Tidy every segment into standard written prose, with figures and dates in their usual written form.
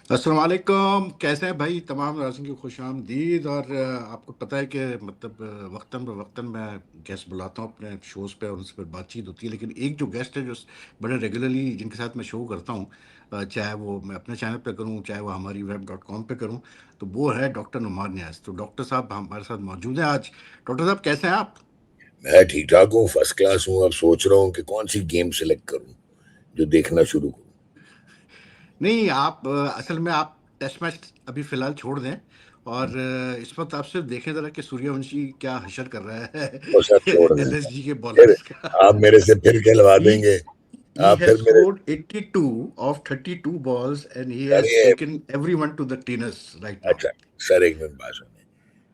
अस्सलाम वालेकुम। कैसे हैं भाई? तमाम नाज़रीन की खुशामदीद। और आपको पता है कि मतलब वक्तन ब वक्तन मैं गेस्ट बुलाता हूँ अपने शोज़ पे और उनसे फिर बातचीत होती है। लेकिन एक जो गेस्ट है जो बड़े रेगुलरली जिनके साथ मैं शो करता हूँ, चाहे वो मैं अपने चैनल पे करूँ चाहे वो हमारी web.com पे करूँ, तो वो है डॉक्टर नुमान नियाज़। तो डॉक्टर साहब हमारे साथ मौजूद हैं आज। डॉक्टर साहब कैसे हैं आप? मैं ठीक ठाक हूँ, फर्स्ट क्लास हूँ। अब सोच रहा हूँ कि कौन सी गेम सेलेक्ट करूँ जो देखना शुरू करूँ। नहीं, आप असल में आप टेस्ट मैच अभी फ़िलहाल छोड़ दें और इस वक़्त आप सिर्फ़ देखें ज़रा कि सूर्यवंशी क्या हशर कर रहा है वो सब छोड़ देना। एलएसजी के फिर बॉलर्स का। आप मेरे से फिर कहलवा He देंगे। he आप has फिर मेरे scored 82 of 32 balls and he has अरे taken everyone to the cleaners right now. अच्छा, सर एक मिनट बात सुने।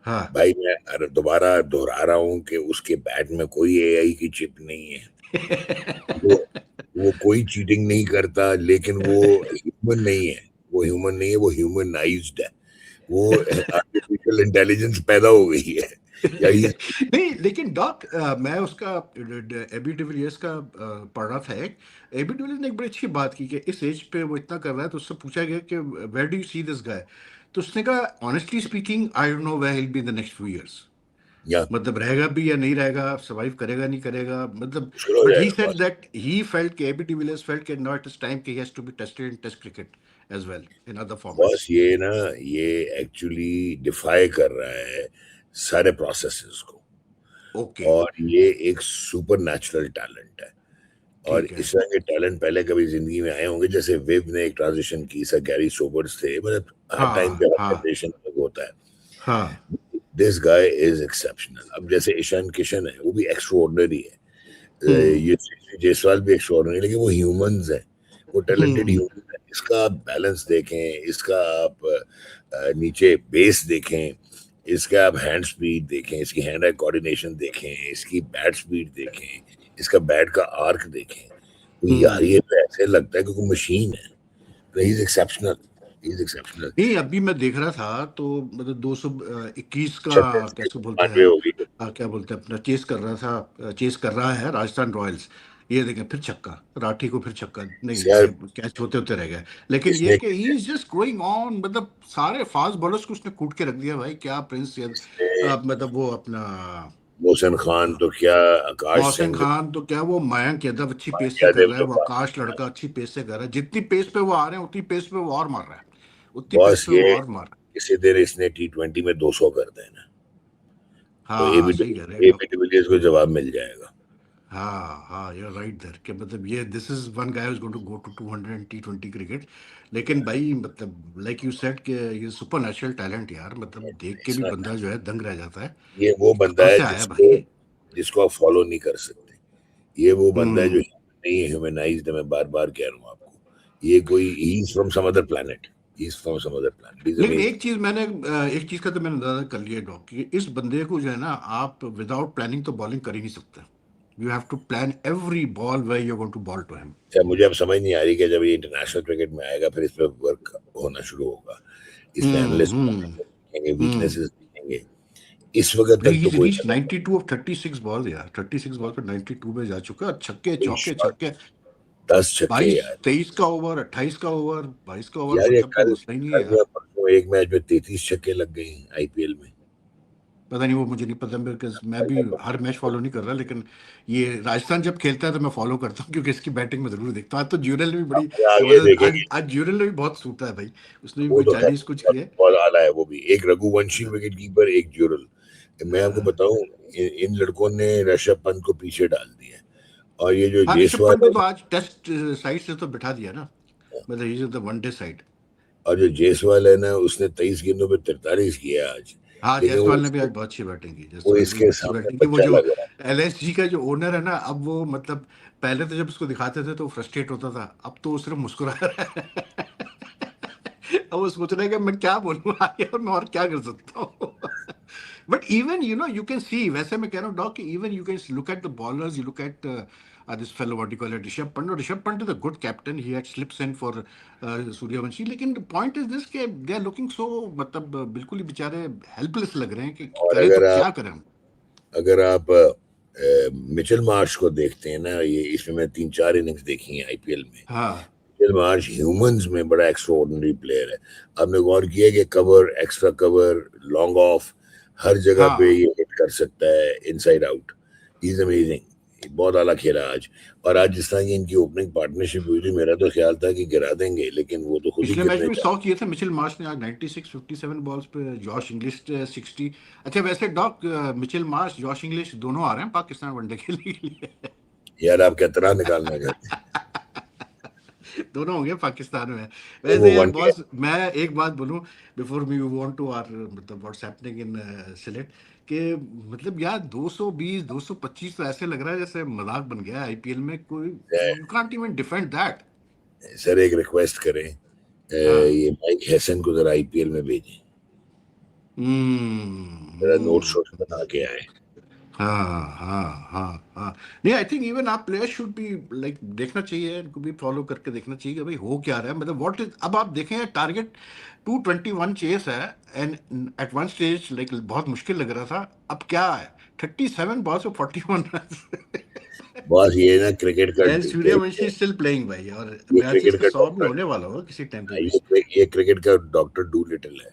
हाँ। भाई मैं अरे दोबारा दोहरा रहा हूँ कि उसके बैट में कोई एआई की चिप नहीं है। वो वो कोई चीटिंग नहीं करता, लेकिन वो ह्यूमन नहीं है। वो ह्यूमन नहीं है, वो ह्यूमनाइज्ड है। वो आर्टिफिशियल इंटेलिजेंस पैदा हो गई है। या ये नहीं, लेकिन डॉक मैं उसका एबी डिविलियर्स का पढ़ रहा था। एक एबी डिविलियर्स ने एक बड़ी अच्छी बात की कि इस एज पे वो इतना कर रहा है, तो उससे पूछा गया कि where do you see this guy, तो उसने कहा honestly speaking I don't know where he will be the next few years. या मतलब रहेगा भी या नहीं रहेगा, सर्वाइव करेगा नहीं करेगा, मतलब। मुश्किल हो बट ही जाएगा said boss. That he felt कि एबी डिविलियर्स फेल्ट कि नाउ इट इज टाइम कि he has to be tested in test cricket as well in other boss formats. ये ना, ये एक्चुअली डिफाई कर रहा है सारे प्रोसेसेस को। ओके। और ये एक सुपर नेचुरल टैलेंट है। और ठीक है। इस तरह के टैलेंट पहले कभी जिंदगी में आए होंगे? जैसे वेव ने एक ट्रांजिशन की, सर गैरी सोबर्स थे, मतलब हर टाइम पे हाँ, हर हाँ, जनरेशन में होता है। हाँ। This guy is exceptional. अब जैसे ईशान किशन है, वो भी एक्स्ट्राऑर्डिनरी है। हम्म। ये जायसवाल भी एक्स्ट्राऑर्डिनरी, लेकिन वो ह्यूमंस है। वो टैलेंटेड हम्म। ह्यूमन है। इसका आप बैलेंस देखें, इसका आप नीचे बेस देखें, इसका आप हैंड स्पीड देखें, इसकी हैंड आई कोऑर्डिनेशन देखें, इसकी बैट स्पीड देखें, इसका बैट का आर्क देखें। तो यार हम्म। ये तो ऐसे लगता है कि कोई मशीन है। तो he is exceptional. He is exceptional. नहीं, अभी मैं देख रहा था तो मतलब 221 का 36 की कैसे बोलते हैं, 92 होगी। क्या बोलते हैं अपना, चेस कर रहा था, चेस कर रहा है राजस्थान रॉयल्स। ये देखें फिर छक्का, राठी को फिर छक्का, नहीं यार कैच होते होते रह गए। लेकिन ये इसने कि he is just going on, मतलब सारे फास्ट बॉलर्स को उसने कूट के रख दिया भाई। क्या प्रिंस इसने मतलब वो अपना मोहसिन खान तो क्या, आकाश मोहसिन सिंह, खान तो क्या, वो मयंक यादव अच्छी पेस से कर यादव रहा है, तो वो आकाश लड़का अच्छी पेस से कर रहा है। जितनी पेस पे वो आ रहे हैं उतनी पेस पे वो और मार रहा है, उतनी पेस बॉस पे ये वो और मार रहा है। इसी दिन इसने T20 में 200 कर देना। तो हाँ, सही कह रहे हैं एबी डिविलियर्स को जवाब मिल जाएगा। हाँ, हाँ, यू आर राइट देयर कि मतलब ये this is one guy is going to go to 200 in T20 cricket. लेकिन भाई मतलब लाइक यू सेड कि ये सुपर नेचुरल टैलेंट यार, मतलब देख के भी इसका बंदा जो है दंग रह जाता है ये वो कि बंदा कहाँ है से आया जिसको भाई। जिसको आप फॉलो नहीं कर सकते। ये वो बंदा है जो हम्म। नहीं है, ह्यूमनाइज्ड है। मैं बार बार कह रहा हूँ आपको, ये कोई he is from some other planet. He is from some other planet. Is लेकिन अमेजिंग। एक चीज का तो मैंने अंदाजा कर लिया डॉक कि इस बंदे को जो है ना, आप विदाउट प्लानिंग तो बॉलिंग कर ही नहीं सकते। You have to plan every ball where you going to bowl to him. अच्छा, मुझे अब समझ नहीं आ रही कि जब ये इंटरनेशनल क्रिकेट में आएगा फिर इस पे वर्क होना शुरू होगा। इस पे हम्म। एनालिस्ट हम्म। देखेंगे, हम्म। वीकनेसेस देखेंगे। इस वक्त नहीं, तक तो he's कोई reached 92 of 36 बॉल यार, 36 बॉल पे 92 पे जा चुका है। छक्के चौके शॉट, छक्के, 10 छक्के 22 यार। 23 का ओवर, 28 का ओवर, 22 का ओवर, यार ये मतलब कोई मसला ही नहीं है कल यार। या परसों एक मैच में 33 छक्के लग गए आईपीएल में। पता नहीं, वो मुझे नहीं पता, बिकॉज मैं भी हर मैच फॉलो नहीं कर रहा। लेकिन ये राजस्थान जब खेलता है तो मैं फॉलो करता हूँ क्योंकि इसकी बैटिंग में जरूर देखता हूँ। आज तो ज्यूरल ने भी बड़ी आगे जबरदस्त, आज देखेंगे। आज ज्यूरल ने भी बहुत सूटा है भाई। उसने भी वो कोई तो है, 40 कुछ किया है। बहुत आला है। वो भी एक रघुवंशी विकेट कीपर, एक जुरल। मैं आपको हाँ, बताऊं, इन लड़कों ने ऋषभ पंत को पीछे डाल दिया है। और ये जो हाँ, ऋषभ जायसवाल पंत को है, तो आज टेस्ट साइड से तो बिठा दिया ना, मतलब इज द वनडे साइड। और जो जायसवाल है ना, उसने 23 गेंदों पे 43 किया आज। हाँ, लेकिन जायसवाल ने भी आज बहुत अच्छी बैटिंग की, वो जायसवाल ने भी इसके अच्छी सामने बैटिंग की। वो बच्चा जो लग रहा है। एलएसजी का जो ओनर है ना, अब वो मतलब पहले तो जब उसको दिखाते थे तो फ्रस्ट्रेट होता था, अब तो वो सिर्फ मुस्कुरा रहा है। अब वो सोच रहा है कि मैं क्या बोलूँ आगे और मैं और क्या कर सकता हूँ। बट इवन यू कैन सी, वैसे मैं कह रहा हूँ डॉग कि even you can look at the bowlers, you look at this fellow, what do you call it, Rishabh Pant. No, Rishabh Pant is a good captain. He had slips in for Suryavanshi. लेकिन the point is this कि they are looking so, मतलब बिल्कुल ही बेचारे helpless लग रहे हैं कि और करें तो क्या करें हम। अगर आप मिचेल मार्श को देखते हैं ना, ये इसमें मैं 3-4 इनिंग्स देखी हैं आईपीएल में। हाँ। मिचेल मार्श ह्यूमंस में बड़ा एक्स्ट्राऑर्डिनरी प्लेयर है। आपने गौर किया कि cover, extra cover, long off, हर जगह पे हाँ ये हिट कर सकता है, inside out. He is amazing, बहुत आला खेला आज। और आज जिस तरह की इनकी ओपनिंग पार्टनरशिप हुई थी, मेरा तो ख्याल था कि गिरा देंगे, लेकिन वो तो खुद ही पिछले मैच गिरने में भी जा। 100 किए थे मिचेल मार्श ने, आज 96 57 बॉल्स पे जॉश इंग्लिश 60। अच्छा वैसे doc, Mitchell Marsh Josh Inglis दोनों आ रहे हैं पाकिस्तान वनडे खेलने के लिए। यार आप क्या तरह निकालना चाहते हैं? दोनों होंगे पाकिस्तान में। तो वो वैसे यार वनडे, बॉस, मैं एक बात बोलूं before we move on to our मतलब व्हाट्स हैपनिंग इन सिलेट, कि मतलब यार 220 225 तो ऐसे लग रहा है जैसे मजाक बन गया है आईपीएल में। कोई you can't even defend that. Sir एक रिक्वेस्ट करें, हाँ। ये माइक हैसन को जरा आईपीएल में भेजें, जरा नोट हम्म। शोट बना के आए। हाँ हाँ हाँ हाँ। नहीं, आई थिंक इवन आप प्लेयर्स शुड बी लाइक, देखना चाहिए इनको भी फॉलो करके देखना चाहिए कि भाई हो क्या रहा है, मतलब व्हाट इज। अब आप देखें टारगेट 221 चेस है, and at one stage like बहुत मुश्किल लग रहा था, अब क्या है 37 बॉल्स और 41 रन। बस ये ना क्रिकेट का एल सूर्यवंशी स्टिल प्लेइंग भाई, और ये मैचेस क्रिकेट का का 100 भी डॉक्टर, होने वाला होगा किसी टाइम पे भी। ये क्रिकेट का डॉक्टर डू लिटिल है,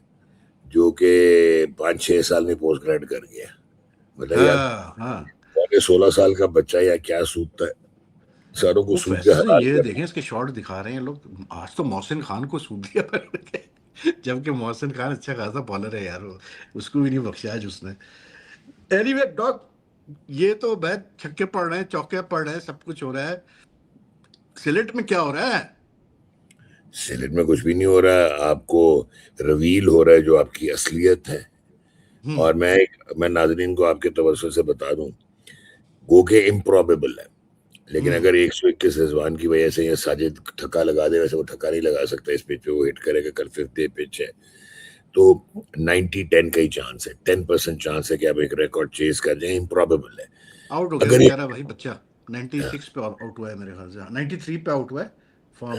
जो कि 5-6 साल में पोस्ट ग्रेड कर गया। मतलब यार, हाँ हाँ। 16 साल का बच्चा या क्या सूझता है, सारों को वो सूद के वैसे हलाल ये कर। देखें इसके शॉट दिखा रहे हैं लोग, आज तो मोहसिन खान को सूद दिया जबकि मोहसिन खान अच्छा खासा बॉलर है यार, वो उसको भी नहीं बख्शा आज उसने। एनीवे डॉग, ये तो बैट छक्के पड़ रहे हैं, चौके पड़ रहे हैं, सब कुछ हो रहा है। सिलेट में क्या हो रहा है? सिलेट में कुछ भी नहीं हो रहा, आपको रिवील हो रहा है जो आपकी असलियत है। हम्म और मैं नाजरीन को आपके तवज्जो से बता दूं, गो के इम्प्रॉबेबल है, लेकिन हम्म। अगर 121 रिजवान की वजह से ये साजिद थक्का लगा दे, वैसे वो थक्का नहीं लगा सकता इस पिच पे, वो हिट करेगा, कल 5th डे पिच है। तो 90-10 का ही चांस है, 10% चांस है कि आप एक रिकॉर्ड चेज कर जाए, इम्प्रॉबेबल है। आउट हो गया अगर ये बेचारा भाई बच्चा, 96 पे आउट हुआ है मेरे ख्याल से, 93 पे आउट हुआ है फ्रॉम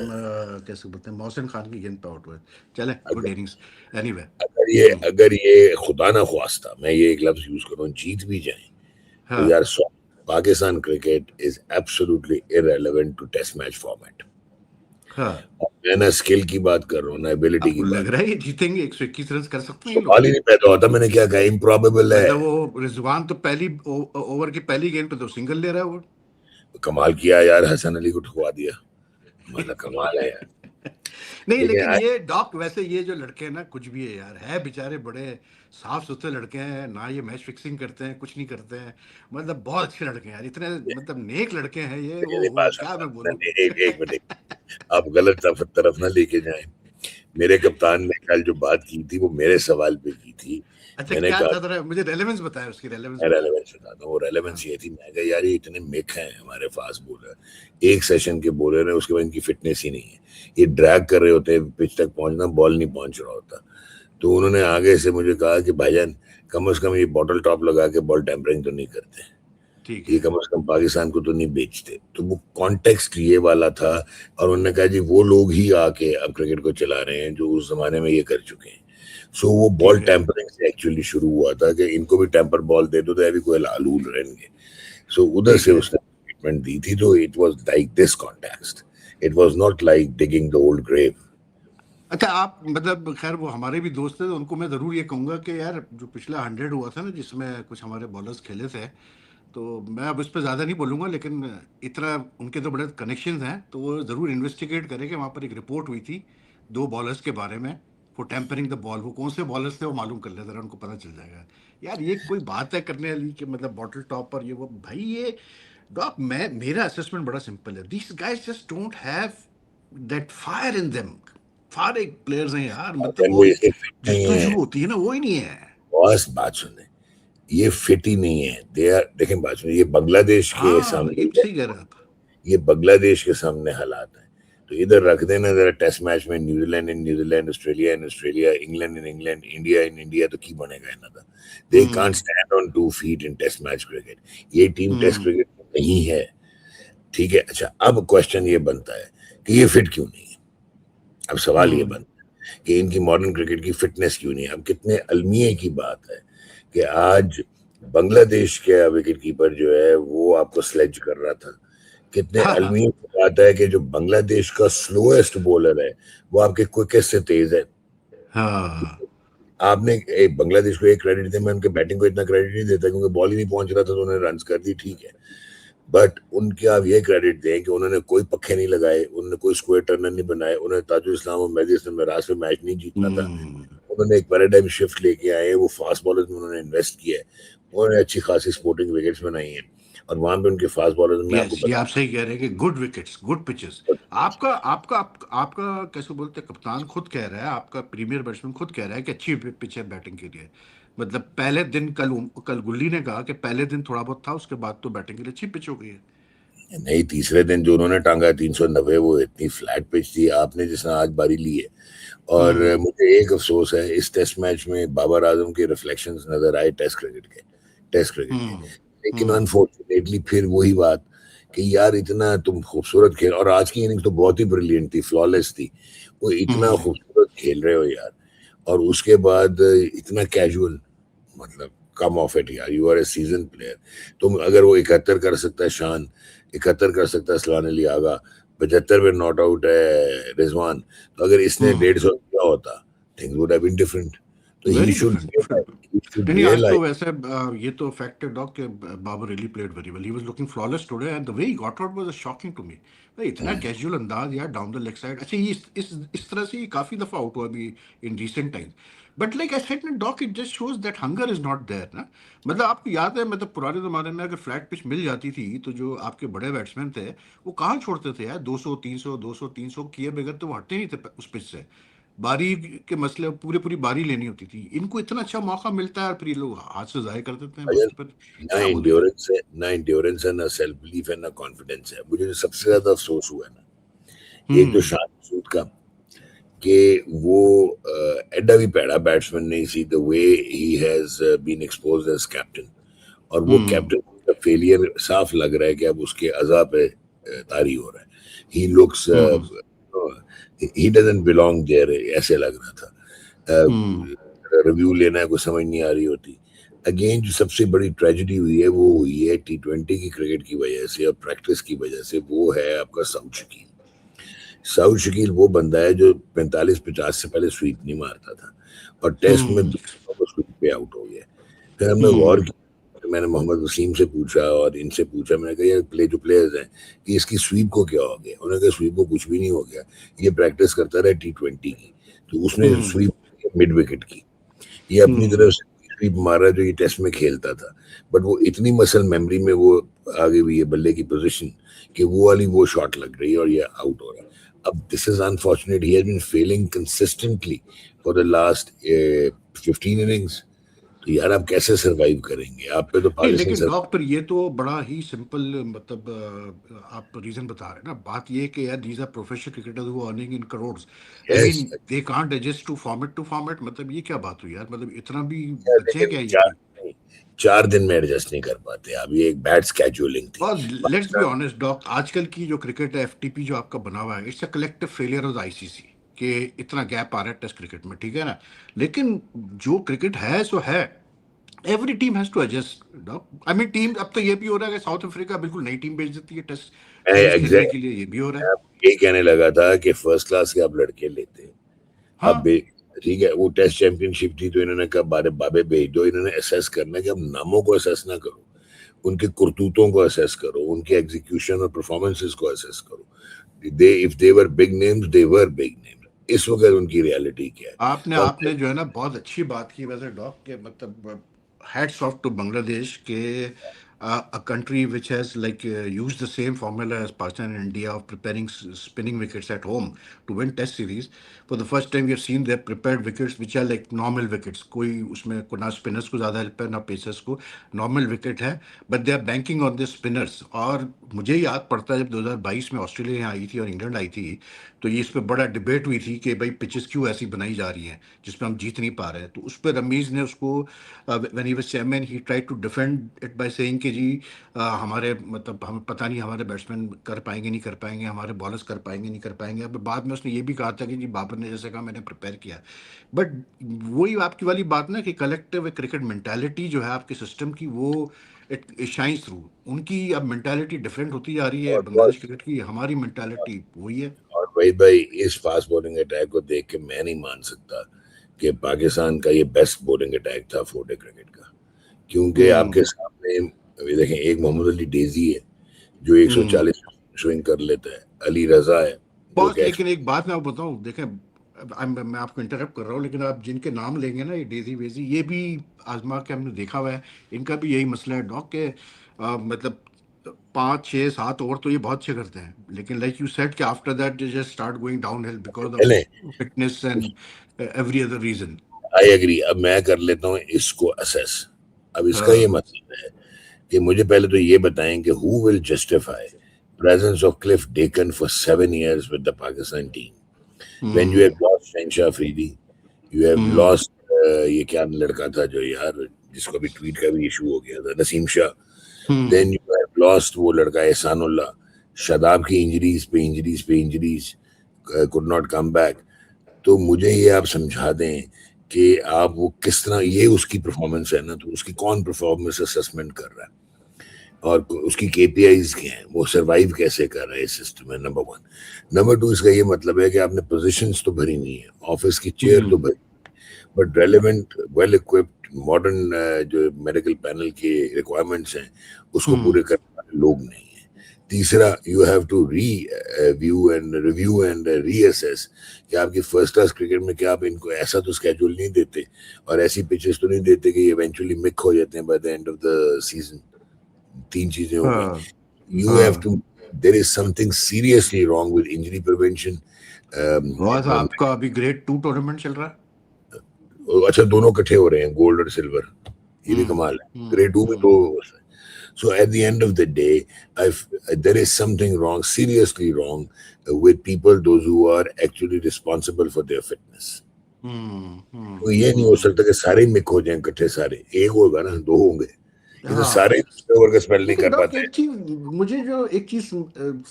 कैसे बोलते हैं, मोहसिन खान की गेंद पे आउट हुआ है। चले, गुड अगर इनिंग्स। एनीवे। अगर ये खुदा ना ख्वास्ता, मैं ये एक लफ्ज यूज करूं, जीत भी जाए, तो हाँ। यार Pakistan cricket is absolutely irrelevant to test match format. हाँ। मैं ना स्किल की बात कर रहा हूँ, ना एबिलिटी की आपको लग बात। रहा है ये जीतेंगे? 121 रन कर सकते हैं ये लोग? सवाल ही नहीं पैदा होता, मैंने क्या कहा, इम्प्रॉबेबल है। मतलब वो रिजवान तो पहली ओवर की पहली गेंद पे तो सिंगल ले रहा है वो। कमाल किया यार, हसन अली को ठुकवा दिया, मतलब कमाल है यार। नहीं, लेकिन लेकिन ये डॉक वैसे ये जो लड़के हैं ना, कुछ भी है यार, है बेचारे बड़े साफ सुथरे लड़के हैं ना, ये मैच फिक्सिंग करते हैं, कुछ नहीं करते हैं, मतलब बहुत अच्छे लड़के हैं यार, इतने मतलब नेक लड़के हैं ये, मेरी वो बात क्या मैं सुन, बोलूं। एक मिनट, आप गलत तरफ ना लेके जाएं। मेरे कप्तान ने कल जो बात की थी वो मेरे सवाल पे की थी। अच्छा मैंने क्या कहा, था जरा मुझे रेलेवेंस बताया, उसकी रेलेवेंस मैं बताया। रेलेवेंस बताता हूँ, वो हाँ। रेलेवेंस ये थी, मैं कहा यार ये इतने मिक हैं हमारे फास्ट बॉलर, एक सेशन के बॉलर है, उसके बाद इनकी फिटनेस ही नहीं है, ये ड्रैग कर रहे होते हैं पिच तक पहुंचना, बॉल नहीं पहुंच रहा होता। तो उन्होंने आगे से मुझे कहा कि भाईजान, कम से कम ये बॉटल टॉप लगा के बॉल टेम्परिंग तो नहीं करते, ठीक ये है। कम से कम पाकिस्तान को तो नहीं बेचते। तो वो कॉन्टेक्स्ट ये वाला था। और उन्होंने कहा जी वो लोग ही आके अब क्रिकेट को चला रहे हैं जो उस जमाने में ये कर चुके हैं। सो वो बॉल ठीक है। टेम्परिंग से एक्चुअली शुरू हुआ था कि इनको भी टेम्पर बॉल दे दो तो अभी कोई लालूल रहेंगे। सो उधर ठीक से है। उसने ट्रीटमेंट दी थी। तो it was like this context, it was not like digging the old grave. अच्छा आप मतलब खैर वो हमारे भी दोस्त थे, तो उनको मैं ज़रूर ये कहूँगा कि यार जो पिछला 100 हुआ था ना जिसमें कुछ हमारे बॉलर्स खेले थे, तो मैं अब इस पर ज़्यादा नहीं बोलूँगा, लेकिन इतना उनके तो बड़े कनेक्शंस हैं, तो वो ज़रूर इन्वेस्टिगेट करें कि वहाँ पर एक रिपोर्ट हुई थी दो बॉलर्स के बारे में फॉर टेम्परिंग द बॉल, वो कौन से बॉलर्स थे वो मालूम कर ले ज़रा, उनको पता चल जाएगा। यार ये कोई बात है करने वाली कि मतलब बॉटल टॉप पर ये वो, भाई ये डॉक, मैं मेरा असेसमेंट बड़ा सिंपल है, this guys just don't have that fire in them. सारे प्लेयर्स हैं यार, मतलब वो वो इसके फिट नहीं है, जस्तुजू होती है ना, वो ही नहीं है। बस बात सुने, ये फिट ही नहीं है। दे आर, देखें बात सुनिए, ये बांग्लादेश के हाँ ये सामने, भी सही कह रहे हैं आप। ये बांग्लादेश के सामने हालात हैं। तो इधर रख देना जरा टेस्ट मैच में New Zealand in New Zealand, Australia in Australia, England in England, India in India, तो की बनेगा इन्हों का। They can't hmm stand on 2 feet in test match cricket. ये टीम टेस्ट हम्म क्रिकेट में नहीं है। ठीक है, अच्छा अब क्वेश्चन ये बनता है कि ये फिट क्यों नहीं है। अब सवाल ये हम्म बनता है कि इनकी मॉडर्न क्रिकेट की फिटनेस क्यों नहीं है। अब कितने अलमिये की बात है कि आज बांग्लादेश के विकेट कीपर जो है वो आपको स्लेज कर रहा था कितने हाँ हाँ अलमियों की बात है कि जो बांग्लादेश का स्लोएस्ट बॉलर है वो आपके क्विकेस्ट से तेज है। हाँ। आपने बांग्लादेश को एक क्रेडिट दिया, मैं उनके बैटिंग को इतना क्रेडिट नहीं देता क्योंकि बॉल ही नहीं पहुंच रहा था तो उन्होंने रन कर दी, ठीक है। बट उनके आप ये क्रेडिट दें कि उन्होंने कोई पक्के नहीं लगाए, उन्होंने कोई स्क्वायर टर्नर नहीं बनाए, उन्होंने ताजुल इस्लाम और मेहदी हसन मिराज पे मैच नहीं जीतना था। हम्म। उन्होंने एक पैराडाइम शिफ्ट लेके आए, वो फास्ट बॉलर्स में उन्होंने इन्वेस्ट किया है, उन्होंने अच्छी खासी स्पोर्टिंग विकेट्स बनाई हैं। और वहां पे उनके फास्ट बॉलर्स में आपको यस, ये बता, आप सही कह रहे हैं कि गुड विकेट्स, गुड पिचेस। आपका आपका आपका कैसे बोलते हैं, कप्तान खुद कह रहा है, आपका प्रीमियर बैट्समैन खुद कह रहा है कि अच्छी पिच है बैटिंग के लिए। मतलब पहले दिन, कल गुल्ली ने कहा कि पहले दिन थोड़ा बहुत था, उसके बाद तो बैटिंग के लिए अच्छी पिच हो गई है। नहीं तीसरे दिन जो उन्होंने टांगा 390, वो इतनी फ्लैट पिच थी, आपने जिस तरह आज बारी ली है। और हम्म। मुझे एक अफसोस है इस टेस्ट मैच में, बाबर आजम के रिफ्लेक्शंस नजर आए टेस्ट क्रिकेट के। हम्म। लेकिन हम्म। अनफॉर्चुनेटली फिर वही बात कि यार इतना तुम खूबसूरत खेल, और आज की इनिंग्स तो बहुत ही ब्रिलियंट थी, फ्लॉलेस थी, वो इतना हम्म। खूबसूरत खेल रहे हो यार, और उसके बाद इतना कैजुअल, मतलब कम ऑफ इट यार, you are a season player. तुम अगर वो 71 कर सकता है शान, 71 कर सकता है सलान अली आगा, 75 में नॉट आउट है रिजवान, तो अगर इसने हम्म। 150 किया होता, things would have been different. तो वेरी डिफरेंट। ही शुड नहीं नहीं, आज रियलाइज। तो वैसे ये तो फैक्ट है डॉग, कि Babar really played very well, he was looking flawless today and the way he got out was shocking to me. भाई इतना कैजुअल अंदाज यार, डाउन द लेग साइड। अच्छा, ये इस तरह से ये काफी दफा आउट हुआ अभी in recent times. But like I said ना डॉग, it just shows that hunger is not there ना। मतलब आपको याद है, मतलब पुराने जमाने में अगर फ्लैट पिच मिल जाती थी तो जो आपके बड़े बैट्समैन थे वो कहाँ छोड़ते थे यार, 200 300 200 300 किए बगैर तो वो हटते नहीं थे उस पिच से। बारी के मसले, पूरी पूरी बारी लेनी होती थी, इनको इतना अच्छा मौका मिलता है और फिर ये लोग हाथ से जाहिर कर देते हैं, बस फिर ना क्या बोले यार। इंड्योरेंस है, ना इंड्योरेंस है, ना सेल्फ बिलीफ है, ना कॉन्फिडेंस है। मुझे जो सबसे ज्यादा अफसोस हुआ है ना, एक तो हम्म। शान सूद का, कि वो एडा भी पैड़ा बैट्समैन नहीं see, the way he has been exposed as captain, और वो हम्म। कैप्टन का फेलियर साफ लग रहा है कि अब उसके अज़ा पे तारी हो रहा है। He looks, hmm. He doesn't belong there, ऐसे लग रहा था। हम्म। रिव्यू लेना है, कोई समझ नहीं आ रही होती। अगेन जो सबसे बड़ी ट्रेजेडी हुई है वो हुई है T20 की क्रिकेट की वजह से और प्रैक्टिस की वजह से, वो है आपका साउथ शकील। साउथ शकील वो बंदा है जो 45-50 से पहले स्वीप नहीं मारता था, और टेस्ट में हम्म। 2 स्वीप पे आउट हो गया। फिर हमने गौर हम्म। किया, तो मैंने मोहम्मद वसीम से पूछा और इनसे पूछा, मैंने कहा यार प्लेयर्स हैं कि इसकी स्वीप को क्या हो गया, उन्होंने कहा स्वीप को कुछ भी नहीं हो गया, ये प्रैक्टिस करता रहा T20 की, तो उसने हम्म। स्वीप मिड विकेट की, ये अपनी हम्म। तरफ से स्वीप मारा जो ये टेस्ट में खेलता था। बट वो इतनी मसल मेमोरी में वो आगे भी है बल्ले की पोजीशन, कि वो वाली वो शॉट लग रही है और ये आउट हो रहा है। अब this is unfortunate, he has been failing consistently for the last 15 innings. तो यार आप कैसे सरवाइव करेंगे, आप पे तो नहीं पाकिस्तान लेकिन सर। डॉक्टर, ये तो बड़ा ही सिंपल, मतलब आप रीजन बता रहे हैं ना। बात ये है कि यार these are professional cricketers who earning in crores. I yes, mean they can't adjust to format, मतलब ये क्या बात हुई यार, मतलब इतना भी बच्चे हैं लेकिन क्या ये चार कि। नहीं, 4 दिन में एडजस्ट नहीं कर पाते। अब ये एक बैड स्केड्यूलिंग थी और let's be Pakistan. Honest doc, आजकल की जो क्रिकेट है, एफटीपी जो आपका बना हुआ है, it's a collective failure of ICC, कि इतना गैप आ रहा है टेस्ट क्रिकेट में, ठीक है ना। लेकिन जो क्रिकेट है सो है, every team has to adjust doc. I mean team, अब तो ये भी हो रहा है कि साउथ अफ्रीका बिल्कुल नई टीम भेज देती है टेस्ट सीरीज खेलने एग्जैक्ट, के लिए, ये भी हो रहा है। मैं यही कहने लगा था कि फर्स्ट क्लास के आप लड़के लेते, अब हाँ। ठीक है वो टेस्ट चैंपियनशिप थी तो इन्होंने कहा बारे बाबे भेज दो, इन्होंने असेस करना है कि अब नामों को असेस ना करो, उनके करतूतों को असेस करो, उनके एग्जीक्यूशन और परफॉर्मेंसेस को असेस करो। They if they were big names, they were big names, इस वक्त उनकी रियलिटी क्या है। आपने तो आपने जो है ना बहुत अच्छी बात की वैसे डॉक, के मतलब हैट्स ऑफ टू बांग्लादेश के, a country which has like used the same formula as Pakistan and India of preparing spinning wickets at home to win test series. For the first time we have seen their prepared wickets which are like normal wickets, कोई उसमें को ना spinners को ज़्यादा help है ना pacers को, normal wicket है। But they are banking on the spinners. और मुझे याद पड़ता है जब 2022 में ऑस्ट्रेलिया यहाँ आई थी और इंग्लैंड आई थी, तो ये इस पर बड़ा डिबेट हुई थी कि भाई पिचेस क्यों ऐसी बनाई जा रही हैं जिसमें हम जीत नहीं पा रहे हैं। तो उस पर रमीज ने उसको, when he was chairman, he try to defend it by saying कि जी हमारे मतलब हमें पता नहीं हमारे बैट्समैन कर पाएंगे नहीं कर पाएंगे, हमारे बॉलर्स कर पाएंगे नहीं कर पाएंगे। अब बाद में उसने ये भी कहा था कि जी बाबर ने जैसे कहा मैंने प्रिपेयर किया। बट वही आपकी वाली बात ना कि कलेक्टिव क्रिकेट मेंटालिटी जो है आपके सिस्टम की, वो इट शाइन्स थ्रू। उनकी अब मेंटालिटी डिफरेंट होती जा रही है और बांग्लादेश क्रिकेट की, हमारी मेंटालिटी वही है। और वही भाई, इस फास्ट बॉलिंग अटैक को देख के मैं नहीं मान सकता कि पाकिस्तान का ये बेस्ट बॉलिंग अटैक था 4 डे क्रिकेट का, क्योंकि हम्म आपके सामने अभी देखें, एक मोहम्मद अली डेजी है जो हम्म 140 स्विंग कर लेता है, अली रजा है जो बॉस, कि लेकिन एक बात मैं आपको बताऊं, देखें मैं आपको इंटरप्ट कर रहा हूँ, लेकिन आप जिनके नाम लेंगे ना, ये डेजी वेजी, ये भी आजमा के हमने देखा हुआ है। इनका भी यही मसला है डॉग के, मतलब 5 6 7 ओवर तो ये बहुत अच्छे करते हैं, लेकिन लाइक यू सेड कि after that they just start going downhill because of पहले, fitness and every other reason. I agree. अब मैं कर लेता हूँ इसको असेस। अब इसका ये हाँ। मतलब है कि मुझे पहले तो ये बताएं कि who will justify presence of Cliff Dakin for 7 years with the Pakistan team when you hmm have lost Shansha Afridi, you have hmm lost ये क्या लड़का था जो यार जिसको अभी ट्वीट का भी इशू हो गया था, नसीम शाह, हम्म then you have lost वो लड़का एहसानुल्लाह, शादाब की इंजरीज पे इंजरीज पे injuries, could not come back। तो मुझे ये आप समझा दें कि आप वो किस तरह, ये उसकी परफॉर्मेंस है ना, तो उसकी कौन परफॉर्मेंस असेसमेंट कर रहा है और उसकी केपीआईज क्या है, वो सरवाइव कैसे कर रहा है इस सिस्टम में, नंबर वन। नंबर टू, इसका ये मतलब है कि आपने पोजीशंस तो भरी नहीं है, ऑफिस की चेयर तो हम्म भरी, but relevant well equipped modern जो मेडिकल पैनल की रिक्वायरमेंट्स हैं उसको हम्म पूरे करने वाले लोग नहीं है। तीसरा, you have to review and reassess कि आपकी फर्स्ट क्लास क्रिकेट में क्या आप इनको ऐसा तो स्केड्यूल नहीं देते और ऐसी पिचेस तो नहीं देते कि इवेंचुअली मिक हो जाते हैं by the end of the season. तीन चीजें हो गई। हाँ यू हैव हाँ। Two, there is something seriously wrong with injury prevention. Boss आपका अभी ग्रेड 2 टूर्नामेंट चल रहा है। अच्छा, दोनों इकट्ठे हो रहे हैं, गोल्ड और सिल्वर, ये भी कमाल है। ग्रेड टू में दो। हम्म। So at the end of the day, there is something wrong, seriously wrong, with people, those who are actually responsible for their fitness. तो ये नहीं हो सकता कि सारे मिक हो जाएं इकट्ठे, सारे एक होगा ना, दो होंगे, ये तो हाँ। सारे ओवर का स्पेल नहीं लेकिन कर डॉक पाते। एक चीज, मुझे जो एक चीज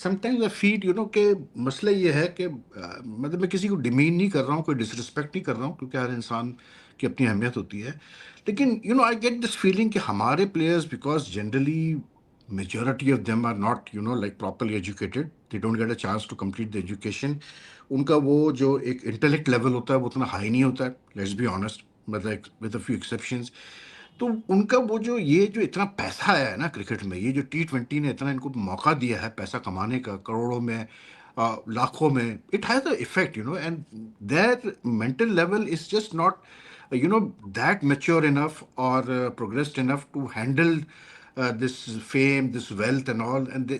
समटाइम्स आई फील के मसला ये है कि मतलब मैं किसी को डिमीन नहीं कर रहा हूँ, कोई डिसरिस्पेक्ट नहीं कर रहा हूँ, क्योंकि हर इंसान की अपनी अहमियत होती है। लेकिन आई गेट दिस फीलिंग कि हमारे players, because generally majority of them are not like properly educated, they don't get a chance to complete the education. उनका वो जो एक इंटेलेक्ट लेवल होता है वो उतना हाई नहीं होता है, लेट्स बी ऑनेस्ट, मतलब विद अ फ्यू एक्सेप्शंस। तो उनका वो जो ये जो इतना पैसा आया है ना क्रिकेट में, ये जो T20 ने इतना इनको मौका दिया है पैसा कमाने का, करोड़ों में, लाखों में, it has a effect, and their mental level is just not that mature enough और progressed enough to handle this fame, this wealth and all, and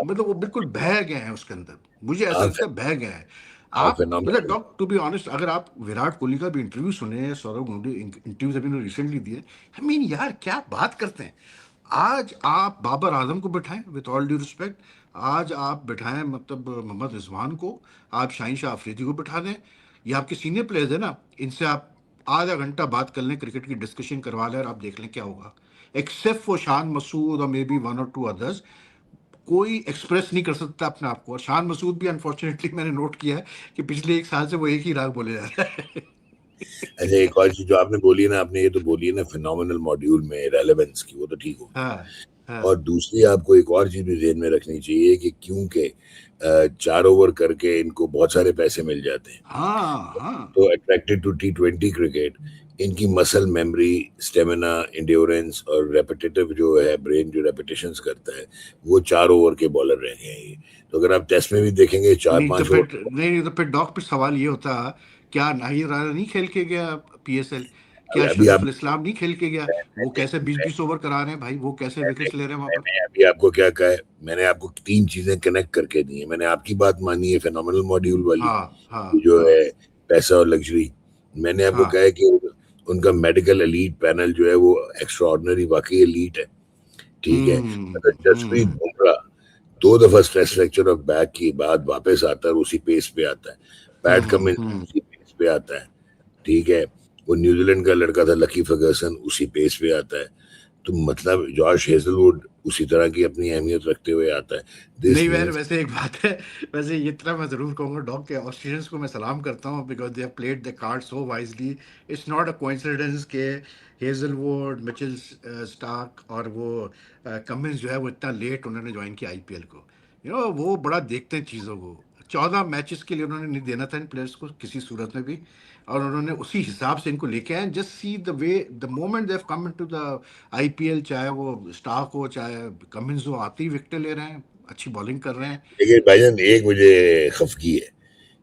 मतलब वो बिल्कुल बह गए हैं उसके अंदर। मुझे ऐसा आप लगता है बह गए हैं। आप आप मतलब phenomenal. Doc, to be honest, अगर आप विराट कोहली का भी इंटरव्यू सुने, सौरव गांगुली इंटरव्यूज अभी रिसेंटली दिए, आई मीन यार क्या बात करते हैं। आज आप बाबर आजम को बिठाएं, विथ ऑल ड्यू रिस्पेक्ट, आज आप बिठाएं मतलब मोहम्मद रिजवान को, आप शाहीन शाह अफरीदी को बिठा दें, ये आपके सीनियर प्लेयर्स है ना, इनसे आप आधा घंटा बात कर लें, क्रिकेट की डिस्कशन करवा लें, और आप देख लें क्या होगा। एक्सेप्ट फॉर शान मसूद और मे बी वन और टू अदर्स, कोई एक्सप्रेस नहीं कर सकता अपने आप को। और शान मसूद भी अनफॉर्चुनेटली मैंने नोट किया है कि पिछले 1 साल से वो एक ही राग बोले जा रहा है। अच्छा, एक और चीज जो आपने बोली है ना, आपने ये तो बोली है ना फिनोमिनल मॉड्यूल में रेलेवेंस की, वो तो ठीक हो। हाँ और हाँ दूसरी आपको एक और चीज भी ध्यान में रखनी चाहिए कि क्योंकि 4 ओवर करके इनको बहुत सारे पैसे मिल जाते हैं, हाँ हाँ। तो अट्रैक्टेड टू T20 क्रिकेट, इनकी मसल मेमोरी, स्टेमिना, इंड्योरेंस और रेपिटेटिव जो है, ब्रेन जो रेपिटेशंस करता है, वो 4 ओवर के बॉलर रह गए हैं ये। तो अगर आप टेस्ट में भी देखेंगे, चार नहीं तो पांच फिर, ओवर नहीं तो फिर डॉक पे सवाल ये होता, क्या नाहिद राणा नहीं खेल के गया PSL? क्या अभी आप, शरीफुल इस्लाम नहीं खेल के गया? वो मैंने कैसे 20-20 ओवर करा रहे हैं भाई, वो कैसे विकेट्स ले रहे हैं वहां पर? मैंने अभी आपको क्या कहा है, मैंने आपको तीन चीजें कनेक्ट करके दी है। मैंने आपकी बात मानी है फिनोमिनल मॉड्यूल वाली, हाँ ये हाँ जो हाँ है पैसा और लग्जरी। मैंने आपको हाँ। कहा है कि उनका मेडिकल एलीट पैनल जो है वो एक्स्ट्रा ऑर्डिनरी, वाकई एलीट है, ठीक है। मतलब जसप्रीत हम्म। बुमराह 2 दफा स्ट्रेस फ्रैक्चर ऑफ बैक के बाद वापस आता है और उसी पेस पे आता है। पैट कमिंस हम्म। उसी पेस पे आता है, ठीक है। वो न्यूजीलैंड का लड़का था लकी फर्गसन, उसी पेस पे आता है। तो मतलब जॉश हेजलवुड उसी तरह की अपनी अहमियत रखते हुए आता है। दिस नहीं यार, मीन्स वैसे एक बात है, वैसे ये इतना मैं जरूर कहूंगा डॉग के ऑस्ट्रेलियंस को मैं सलाम करता हूँ, because they have played the card so wisely. It's not a coincidence के हेजलवुड, मिचेल स्टार्क और वो कमिंस जो है वो इतना लेट उन्होंने ज्वाइन किया आईपीएल को। वो बड़ा देखते हैं चीज़ों को। 14 मैचेस के लिए उन्होंने नहीं देना था इन प्लेयर्स को किसी सूरत में भी, और उन्होंने उसी हिसाब से इनको लेके आए। Just see the way the moment they have come into the IPL, चाहे वो स्टार्क हो चाहे कमिंस हो, आते ही विकेट ले रहे हैं, अच्छी बॉलिंग कर रहे हैं। लेकिन भाईजान एक मुझे खफकी है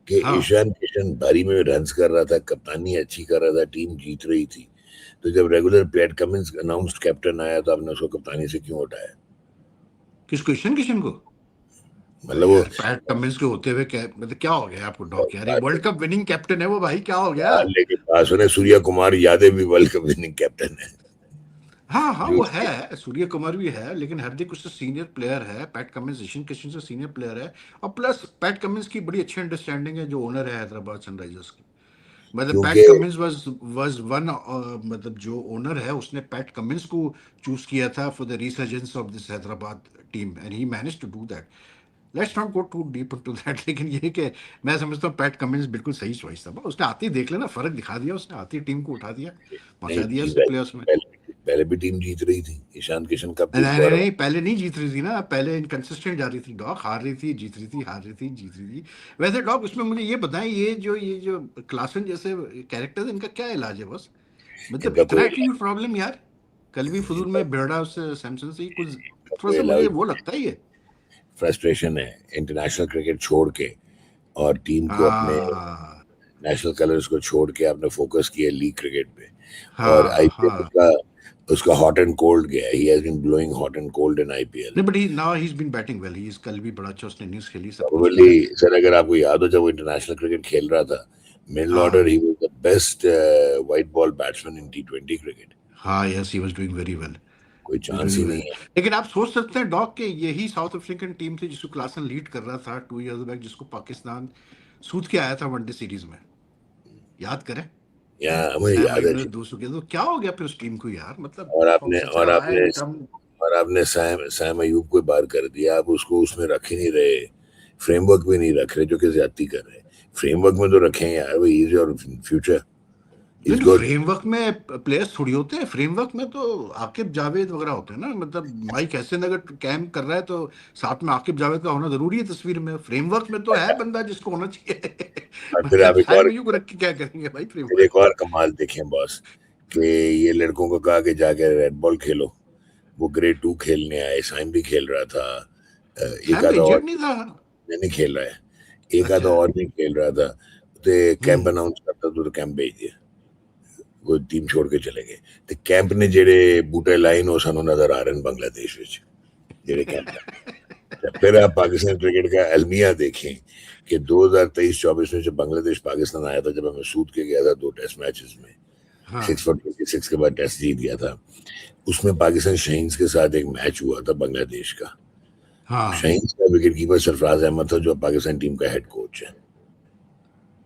कि हाँ, ईशान किशन बारी में रन्स कर रहा था, कप्तानी अच्छी कर रहा था, टीम जीत रही थी, तो जब regular PAT Cummins announced captain आया तो आपने उसको कप्तानी से क्यों हटाया? किसको? ईशान किशन को? मतलब वो यार पैट कमिंस के होते हुए क्या मतलब, क्या हो गया आपको डॉक यार? ये वर्ल्ड कप विनिंग कैप्टन है वो भाई, क्या हो गया? लेकिन बात सुने, सूर्या कुमार यादव भी वर्ल्ड कप विनिंग कैप्टन है। हाँ हाँ, जो वो उसके है, सूर्य कुमार भी है, लेकिन हार्दिक उससे सीनियर प्लेयर है। पैट कमिंस ईशान किशन से सीनियर प्लेयर है। और प्लस पैट कमिंस की बड़ी अच्छी अंडरस्टैंडिंग है जो ओनर है हैदराबाद सनराइजर्स की। मतलब क्योंकि पैट कमिंस वाज वन, मतलब जो ओनर है उसने पैट कमिंस को चूज किया था for the resurgence of this Hyderabad team, and he manage to do that. Let's not go too deep into that. लेकिन ये कि मैं समझता हूँ पैट कमिंस बिल्कुल सही चॉइस था। उसने आते ही देख लेना, फर्क दिखा दिया उसने, आती टीम को उठा दिया, नहीं पहुंचा दिया जी, उससे प्लेयर्स में। पहले भी टीम जीत रही थी, ईशान किशन कब नहीं जीत नहीं रहा? नहीं, पहले नहीं जीत रही थी ना, पहले इनकंसिस्टेंट जा रही थी डॉग, हार रही थी, जीत रही थी, हार रही थी, जीत रही थी। वैसे डॉग, उसमें मुझे ये बताएं, ये जो क्लासन जैसे कैरेक्टर्स, इनका क्या इलाज है बस? मतलब इनका इतना कोई एटीट्यूड प्रॉब्लम यार। कल भी फुजूल इनका में बेड़ा उससे सैमसन से ही कुछ, थोड़ा कोई सा मुझे इलाज, वो लगता है ये। फ्रस्ट्रेशन है इंटरनेशनल क्रिकेट छोड़ के, और टीम को अपने हाँ नेशनल कलर्स को छोड़ के आपने फोकस किया लीग क्रिकेट पे। और हाँ आईपीएल हाँ। का उसका हॉट एंड कोल्ड गया, he has been blowing hot and cold in IPL. नहीं, but he now he is been batting well, he is, कल भी बड़ा अच्छा उसने इनिंग्स खेली, सब कुछ प्रोबेबली किया। सर, अगर आपको याद हो जब वो इंटरनेशनल क्रिकेट खेल रहा था, मिडल हाँ order, he was the best white ball batsman in टी20 क्रिकेट। हाँ, yes, he was doing very well, कोई was chance doing he well. नहीं है। लेकिन आप सोच सकते हैं डॉग, कि यही साउथ अफ्रीकन टीम थी जिसको क्लासन लीड कर रहा था 2 इयर्स बैक, जिसको पाकिस्तान सूद के आया था वनडे सीरीज में, याद करें? या मुझे सैम याद है अयूब ने जी। 200 किया, तो क्या हो गया फिर उस टीम को यार? मतलब और आपने सच और हाई आपने कम। और आपने सैम सैम अयूब को बार कर दिया, आप उसको उसमें रख ही नहीं रहे, फ्रेमवर्क भी नहीं रख रहे, जो कि ज्यादती कर रहे हैं। फ्रेमवर्क में तो रखें यार, भाई इज योर फ्यूचर नहीं इज तो गुड। फ्रेमवर्क में प्लेयर्स थोड़ी होते हैं, फ्रेमवर्क में तो आकिब जावेद वगैरह होते हैं ना। मतलब माइक हैसन अगर कैम्प कर रहा है तो साथ में आकिब जावेद का होना जरूरी है तस्वीर में। फ्रेमवर्क में तो है बंदा जिसको होना चाहिए। और फिर मतलब आप एक साइम और अय्यूब को रख के क्या करेंगे भाई फिर एक फ्रेमवर्क और में? कमाल देखें बॉस, कि ये लड़कों को कहा कि जाके रेड बॉल खेलो, वो ग्रेड 2 खेलने आए, साइम भी खेल रहा था, एक सैम तो आधा और इंजर्ड नहीं था? नहीं खेल रहा है, एक आधा अच्छा। और भी खेल रहा था, तो कैंप हम्म। अनाउंस करता तो कैंप भेज दिया, वो टीम छोड़ के चले गए। तो कैंप ने जेड़े बूटे लाए ने, सानू नजर आ रहे हैं बांग्लादेश विच, जेड़े कैंप है। तो फिर आप पाकिस्तान क्रिकेट का अलमिया देखें कि 2023-24 में जब बांग्लादेश पाकिस्तान आया था, जब हमें सूद के गया था 2 टेस्ट मैचेस में, हाँ 6 for 26 के बाद टेस्ट जीत गया था, उसमें पाकिस्तान शाहीन्स के साथ एक मैच हुआ था बांग्लादेश का। हाँ। शाहीन्स का विकेट कीपर सरफराज अहमद था, जो पाकिस्तान टीम का हेड कोच है।